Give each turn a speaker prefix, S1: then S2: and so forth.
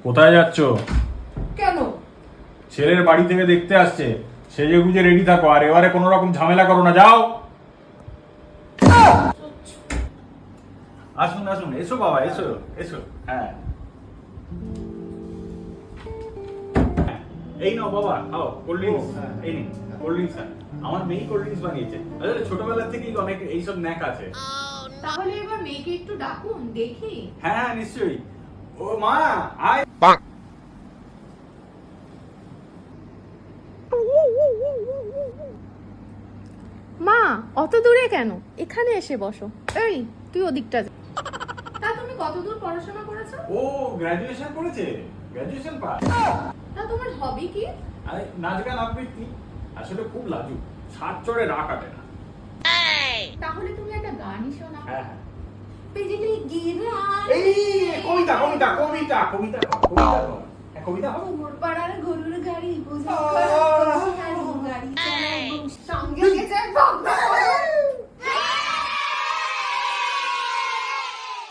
S1: কোথায় যাচ্ছ?
S2: কেন?
S1: ছেলের বাড়ি থেকে দেখতে আসছে, সেজে গুজে রেডি থাকো, আর এবারে কোনো রকম ঝামেলা করো না, যাও। আসুন আসুন, এসো বাবা, এসো এসো। হ্যাঁ, এই নাও বাবা, খাও কোল্ড ড্রিঙ্কস। এই নিন কোল্ড ড্রিঙ্কস। আমার মেয়ে কোল্ড ড্রিঙ্কস বানিয়েছে। আসলে ছোটবেলা থেকেই অনেক এইসব ন্যাক আছে।
S2: তাহলে এবার মেয়েকে একটু ডাকুন, দেখি।
S1: হ্যাঁ হ্যাঁ, নিশ্চয়ই। ও মা, আয়।
S3: মা, অত দূরে কেন? এখানে এসে বসো। এই, তুই ওদিকটা যা।
S2: তা তুমি কতদূর পড়াশোনা করেছো?
S1: ও গ্র্যাজুয়েশন করেছে, গ্র্যাজুয়েশন পাস।
S2: তা তোমার হবি কি?
S1: আরে নাচ গান আবৃত্তি। আসলে খুব লাজুক, ছাদ চড়ে রাগ কাটে না।
S2: তাহলে তুমি একটা গানই শোনাও।
S1: হ্যাঁ হ্যাঁ।
S2: বিজলি গিরা
S1: এই কবিতা কবিতা কবিতা কবিতা কবিতা কবিতা। হ্যাঁ, কবিতা হবে।
S2: মোর পাড়ার গরুর গাড়ি বুঝি